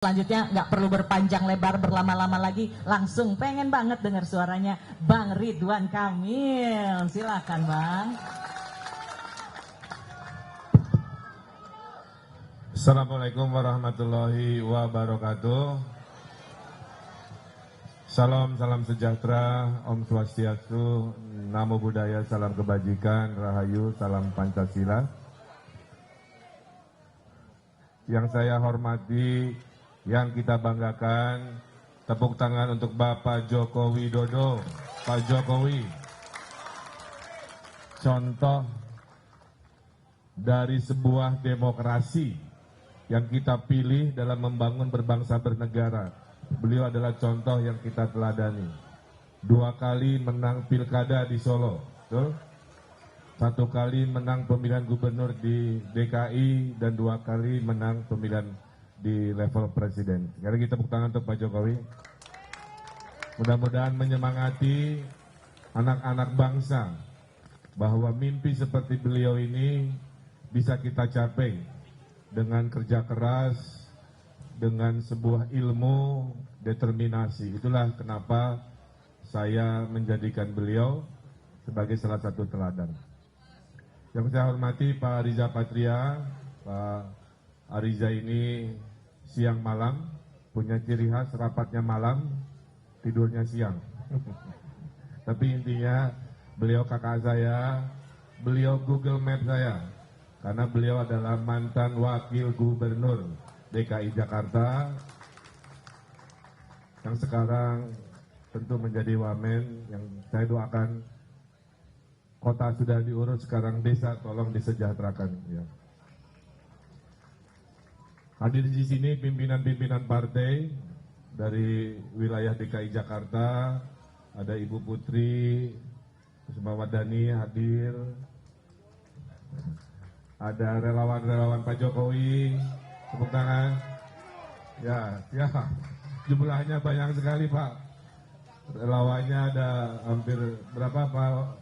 Selanjutnya nggak perlu berpanjang lebar berlama-lama lagi, langsung pengen banget dengar suaranya Bang Ridwan Kamil. Silakan Bang. Assalamualaikum warahmatullahi wabarakatuh. Salam sejahtera, Om Swastiastu, Namo Buddhaya, salam kebajikan, Rahayu, salam Pancasila. Yang saya hormati, yang kita banggakan, tepuk tangan untuk Bapak Joko Widodo. Pak Jokowi, contoh dari sebuah demokrasi yang kita pilih dalam membangun berbangsa bernegara. Beliau adalah contoh yang kita teladani. 2 kali menang pilkada di Solo, betul? 1 kali menang pemilihan gubernur di DKI dan 2 kali menang pemilihan di level presiden. Sekarang kita tepuk tangan untuk Pak Jokowi. Mudah-mudahan menyemangati anak-anak bangsa bahwa mimpi seperti beliau ini bisa kita capai dengan kerja keras, dengan sebuah ilmu, determinasi. Itulah kenapa saya menjadikan beliau sebagai salah satu teladan. Yang saya hormati Pak Riza Patria. Pak Ariza ini siang malam, punya ciri khas rapatnya malam, tidurnya siang. Tapi intinya beliau kakak saya, beliau Google Map saya, karena beliau adalah mantan wakil gubernur DKI Jakarta, yang sekarang tentu menjadi wamen. Yang saya doakan, kota sudah diurus, sekarang desa tolong disejahterakan. Ya. Hadir di sini pimpinan-pimpinan partai dari wilayah DKI Jakarta, ada Ibu Putri Kusumawardani hadir, ada relawan-relawan Pak Jokowi, tepuk tangan. Ya, jumlahnya banyak sekali Pak. Relawannya ada hampir berapa Pak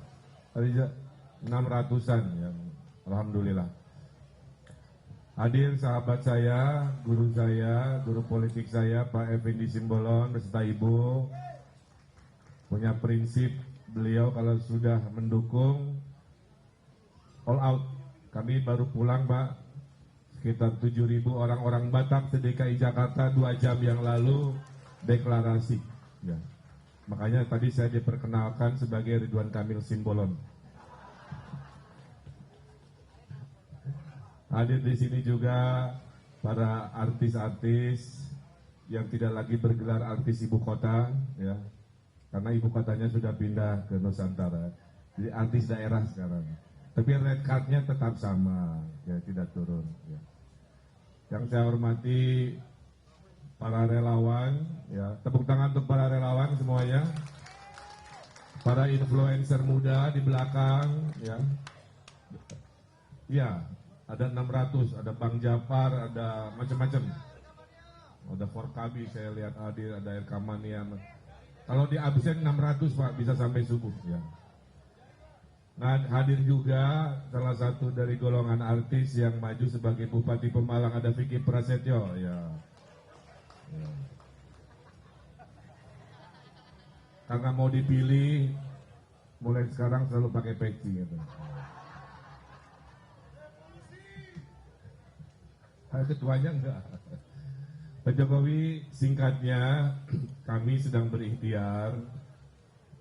Riza? 600-an ya, alhamdulillah. Hadir sahabat saya, guru politik saya, Pak Effendi Simbolon beserta Ibu. Punya prinsip beliau kalau sudah mendukung all out. Kami baru pulang Pak, sekitar 7.000 orang-orang Batak se-DKI Jakarta 2 jam yang lalu deklarasi. Ya. Makanya tadi saya diperkenalkan sebagai Ridwan Kamil Simbolon. Hadir di sini juga para artis-artis yang tidak lagi bergelar artis ibu kota, ya, karena ibu kotanya sudah pindah ke Nusantara. Jadi artis daerah sekarang. Tapi red card-nya tetap sama, ya, tidak turun. Ya. Yang saya hormati para relawan, ya, tepuk tangan untuk para relawan semuanya. Para influencer muda di belakang, ya. Ya. Ada 600, ada Bang Jafar, ada macam-macam. Ada Forkabi saya lihat hadir, ada Erkamania. Kalau di absen 600 Pak, bisa sampai subuh ya. Nah, hadir juga salah satu dari golongan artis yang maju sebagai Bupati Pemalang, ada Vicky Prasetyo ya. Ya. Karena mau dipilih, mulai sekarang selalu pakai peci gitu. Ketuanya enggak. Pak Jokowi, singkatnya kami sedang berikhtiar.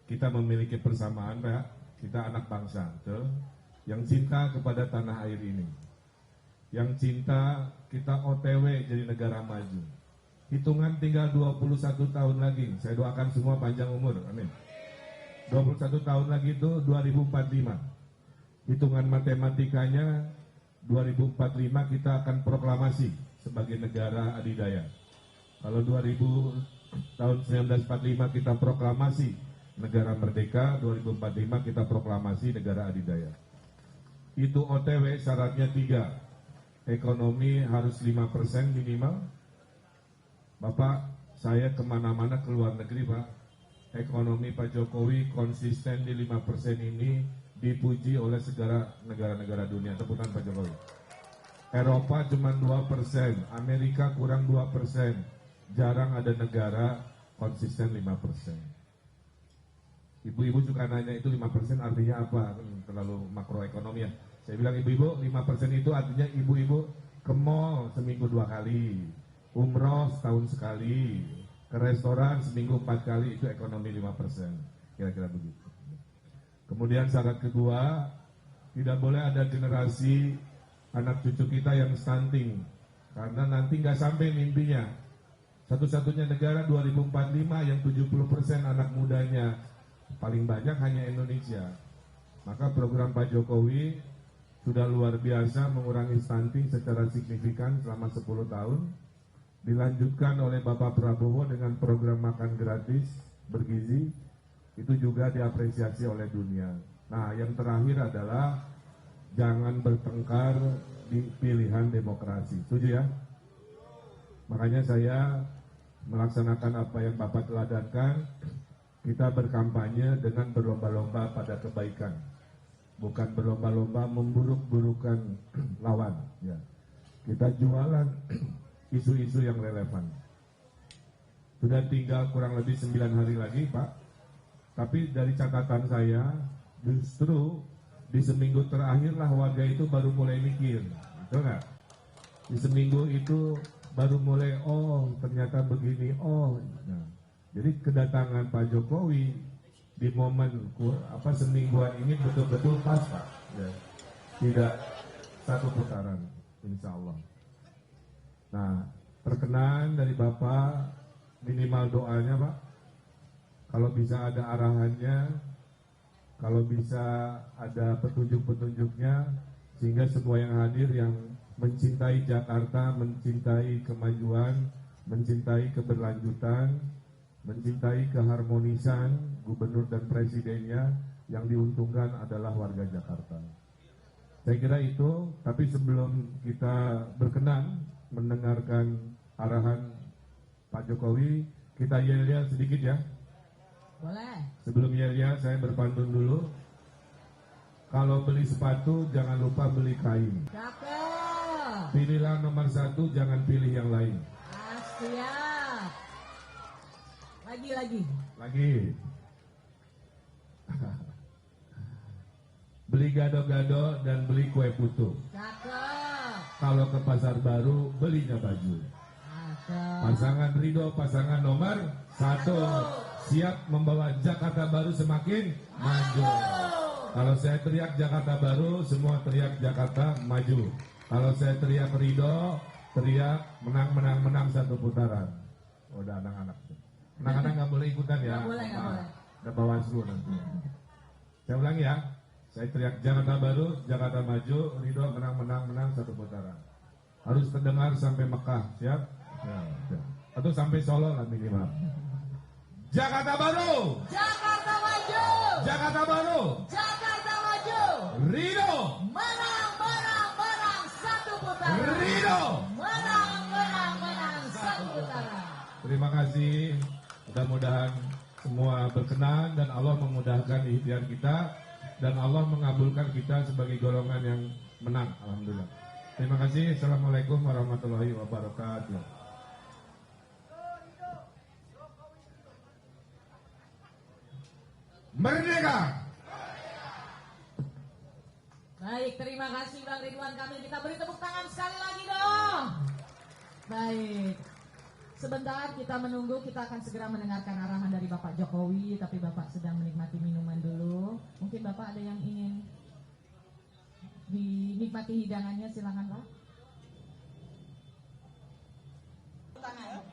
Kita memiliki persamaan Pak. Kita anak bangsa betul? Yang cinta kepada tanah air ini, yang cinta kita OTW jadi negara maju. Hitungan tinggal 21 tahun lagi. Saya doakan semua panjang umur, amin. 21 tahun lagi itu 2045. Hitungan matematikanya 2045 kita akan proklamasi sebagai negara adidaya. Kalau 1945 kita proklamasi negara merdeka, 2045 kita proklamasi negara adidaya. Itu OTW syaratnya 3. Ekonomi harus 5% minimal. Bapak, saya kemana-mana ke luar negeri Pak. Ekonomi Pak Jokowi konsisten di 5% ini, dipuji oleh segala negara-negara dunia. Tepuk tangan Pak Jokowi. Eropa cuma 2%, Amerika kurang 2%, jarang ada negara konsisten 5%. Ibu-ibu suka nanya itu 5% artinya apa? Terlalu makroekonomi ya. Saya bilang ibu-ibu 5% itu artinya ibu-ibu ke mall seminggu 2 kali, umroh setahun sekali, ke restoran seminggu 4 kali, itu ekonomi 5%. Kira-kira begitu. Kemudian syarat kedua, tidak boleh ada generasi anak cucu kita yang stunting, karena nanti nggak sampai mimpinya. Satu-satunya negara 2045 yang 70% anak mudanya paling banyak hanya Indonesia. Maka program Pak Jokowi sudah luar biasa mengurangi stunting secara signifikan selama 10 tahun. Dilanjutkan oleh Bapak Prabowo dengan program makan gratis bergizi, itu juga diapresiasi oleh dunia. Nah, yang terakhir adalah jangan bertengkar di pilihan demokrasi. Setuju ya? Makanya saya melaksanakan apa yang Bapak teladankan. Kita berkampanye dengan berlomba-lomba pada kebaikan, bukan berlomba-lomba memburuk-burukan lawan. Ya. Kita jualan isu-isu yang relevan. Sudah tinggal kurang lebih 9 hari lagi, Pak. Tapi dari catatan saya, justru di seminggu terakhirlah warga itu baru mulai mikir, betul nggak? Di seminggu itu baru mulai, oh ternyata begini, oh. Nah, jadi kedatangan Pak Jokowi di momen semingguan ini betul-betul pas, Pak. Ya. Tidak satu putaran, insya Allah. Nah, perkenan dari Bapak minimal doanya, Pak. Kalau bisa ada arahannya, kalau bisa ada petunjuk-petunjuknya, sehingga semua yang hadir yang mencintai Jakarta, mencintai kemajuan, mencintai keberlanjutan, mencintai keharmonisan gubernur dan presidennya, yang diuntungkan adalah warga Jakarta. Saya kira itu, tapi sebelum kita berkenan mendengarkan arahan Pak Jokowi, kita yel-yel sedikit ya. Boleh. Sebelum yel-yel saya berpantun dulu. Kalau beli sepatu jangan lupa beli kain. Cakep. Pilihlah nomor 1, jangan pilih yang lain. Siap. Lagi. Beli gado-gado dan beli kue putu. Cakep. Kalau ke pasar baru, belinya baju. Cakep. Pasangan Ridho, pasangan nomor 1. Siap membawa Jakarta Baru semakin maju. Kalau saya teriak Jakarta Baru, semua teriak Jakarta maju. Kalau saya teriak Ridho, teriak menang satu putaran. Udah anak-anak. Anak-anak nggak boleh ikutan ya. Nggak boleh. Ada Bawaslu nanti. Saya ulangi ya. Saya teriak Jakarta Baru, Jakarta maju, Ridho menang satu putaran. Harus terdengar sampai Mekah, siap? Ya. Atau sampai Solo lah minimal. Jakarta Baru. Jakarta maju. Jakarta Baru. Jakarta maju. Ridho. Menang satu putaran. Ridho. Menang satu putaran. Terima kasih. Mudah-mudahan semua berkenan dan Allah memudahkan ikhtiar kita dan Allah mengabulkan kita sebagai golongan yang menang. Alhamdulillah. Terima kasih. Assalamualaikum warahmatullahi wabarakatuh. Merdeka! Baik, terima kasih Bang Ridwan Kamil. Kita beri tepuk tangan sekali lagi dong. Baik. Sebentar kita menunggu, kita akan segera mendengarkan arahan dari Bapak Jokowi, tapi Bapak sedang menikmati minuman dulu. Mungkin Bapak ada yang ingin dinikmati hidangannya, silakan Pak. Tangan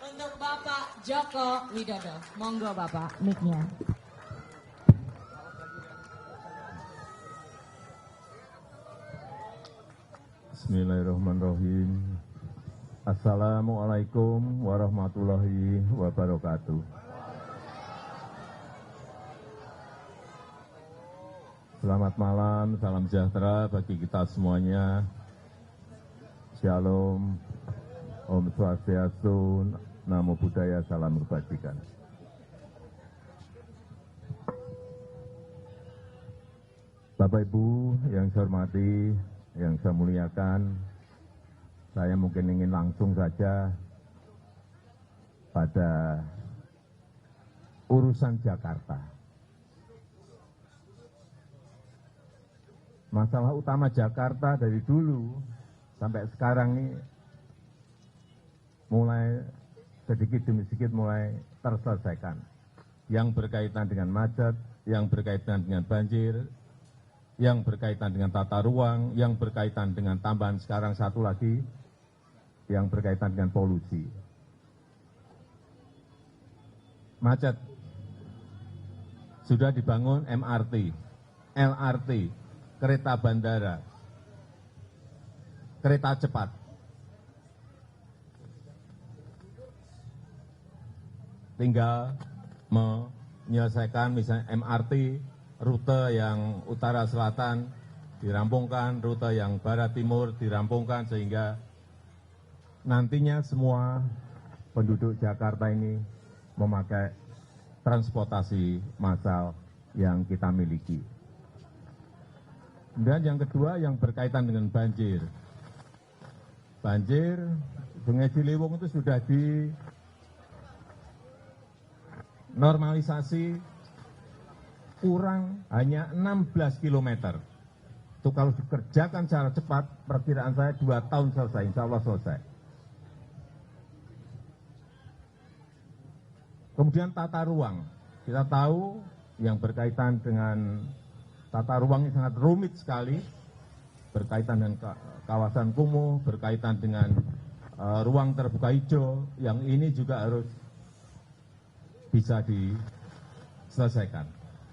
untuk Bapak Joko Widodo. Monggo Bapak, mic-nya. Bismillahirrahmanirrahim. Assalamualaikum warahmatullahi wabarakatuh. Selamat malam, salam sejahtera bagi kita semuanya. Shalom, Om Swastiastu, Namo Buddhaya, salam kebajikan. Bapak Ibu yang saya hormati, yang saya muliakan, saya mungkin ingin langsung saja pada urusan Jakarta. Masalah utama Jakarta dari dulu sampai sekarang ini mulai sedikit demi sedikit mulai terselesaikan. Yang berkaitan dengan macet, yang berkaitan dengan banjir, yang berkaitan dengan tata ruang, yang berkaitan dengan tambahan sekarang satu lagi, yang berkaitan dengan polusi. Macet, sudah dibangun MRT, LRT, kereta bandara, kereta cepat. Tinggal menyelesaikan misalnya MRT, rute yang utara selatan dirampungkan, rute yang barat timur dirampungkan, sehingga nantinya semua penduduk Jakarta ini memakai transportasi massal yang kita miliki. Dan yang kedua yang berkaitan dengan banjir. Banjir Sungai Ciliwung itu sudah dinormalisasi kurang hanya 16 km. Itu kalau dikerjakan secara cepat, perkiraan saya 2 tahun selesai, insya Allah selesai. Kemudian tata ruang. Kita tahu yang berkaitan dengan tata ruang ini sangat rumit sekali, berkaitan dengan kawasan kumuh, berkaitan dengan ruang terbuka hijau, yang ini juga harus bisa diselesaikan.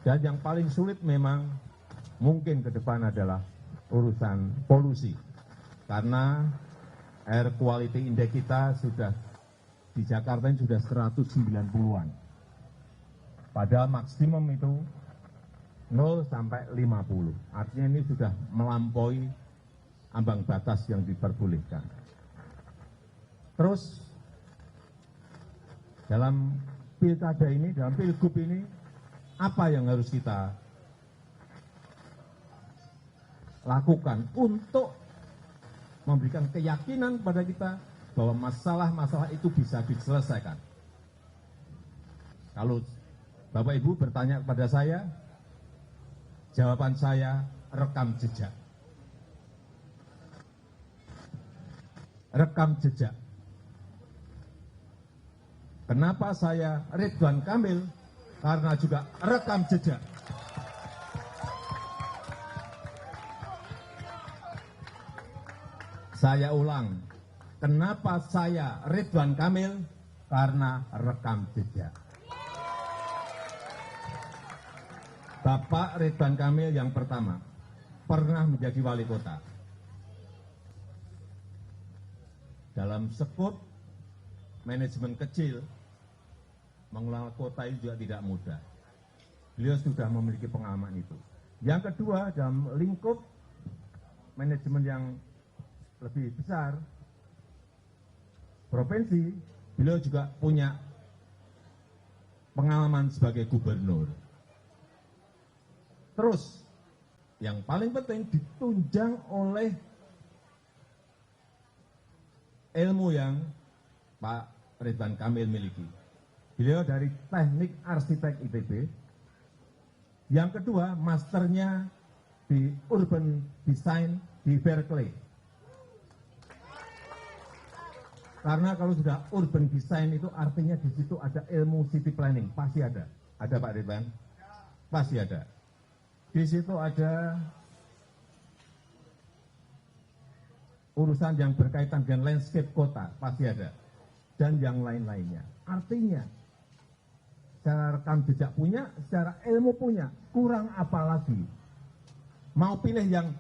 Dan yang paling sulit memang mungkin ke depan adalah urusan polusi. Karena air quality index kita sudah di Jakarta ini sudah 190-an. Padahal maksimum itu 0 sampai 50. Artinya ini sudah melampaui ambang batas yang diperbolehkan. Terus dalam pilkada ini, dalam pilgub ini, apa yang harus kita lakukan untuk memberikan keyakinan pada kita bahwa masalah-masalah itu bisa diselesaikan. Kalau Bapak Ibu bertanya kepada saya, jawaban saya rekam jejak. Rekam jejak. Kenapa saya Ridwan Kamil? Karena juga rekam jejak. Saya ulang, kenapa saya Ridwan Kamil? Karena rekam jejak. Bapak Ridwan Kamil yang pertama, pernah menjadi wali kota. Dalam sekut manajemen kecil, mengelola kota itu juga tidak mudah. Beliau sudah memiliki pengalaman itu. Yang kedua, dalam lingkup manajemen yang lebih besar, provinsi, beliau juga punya pengalaman sebagai gubernur. Terus, yang paling penting ditunjang oleh ilmu yang Pak Ridwan Kamil miliki. Beliau dari teknik arsitek ITB. Yang kedua, masternya di urban design di Berkeley. Karena kalau sudah urban design itu artinya di situ ada ilmu city planning, pasti ada. Ada Pak Ridwan? Pasti ada. Di situ ada urusan yang berkaitan dengan landscape kota, pasti ada. Dan yang lain-lainnya. Artinya, secara rekam jejak punya, secara ilmu punya, kurang apa lagi? Mau pilih yang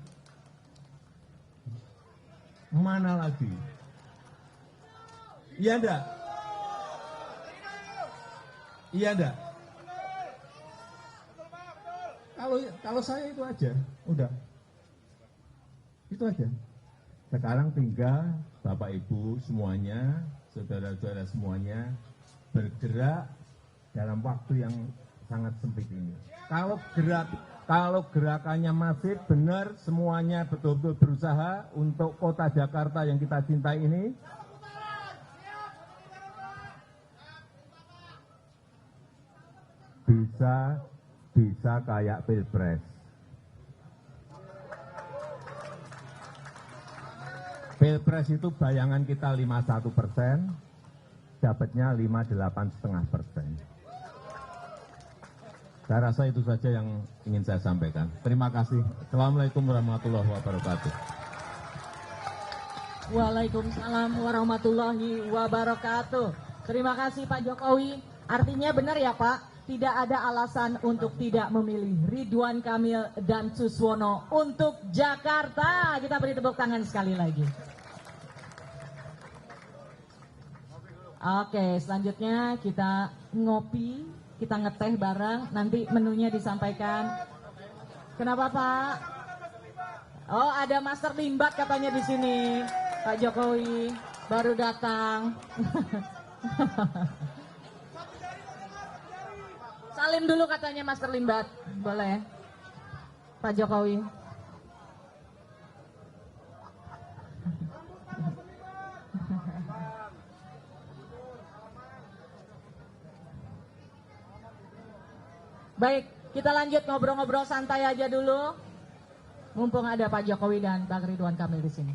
mana lagi? Iya enggak? Iya enggak? Kalau saya itu aja, udah. Itu aja. Sekarang tinggal Bapak Ibu semuanya, saudara-saudara semuanya bergerak dalam waktu yang sangat sempit ini. Kalau gerak kalau gerakannya masif, benar, semuanya betul-betul berusaha untuk kota Jakarta yang kita cintai ini. Bisa kayak Pilpres. Pilpres itu bayangan kita 51%, dapatnya 58,5%. Saya rasa itu saja yang ingin saya sampaikan. Terima kasih. Assalamualaikum warahmatullahi wabarakatuh. Waalaikumsalam warahmatullahi wabarakatuh. Terima kasih Pak Jokowi. Artinya benar ya Pak, tidak ada alasan untuk tidak memilih Ridwan Kamil dan Suswono untuk Jakarta. Kita beri tepuk tangan sekali lagi. Oke, selanjutnya kita ngopi, kita ngeteh bareng, nanti menunya disampaikan. Kenapa Pak? Oh, ada Master Limbat katanya di sini. Pak Jokowi baru datang. Salim dulu katanya Master Limbat. Boleh? Pak Jokowi. Baik, kita lanjut ngobrol-ngobrol santai aja dulu. Mumpung ada Pak Jokowi dan Bang Ridwan Kamil di sini.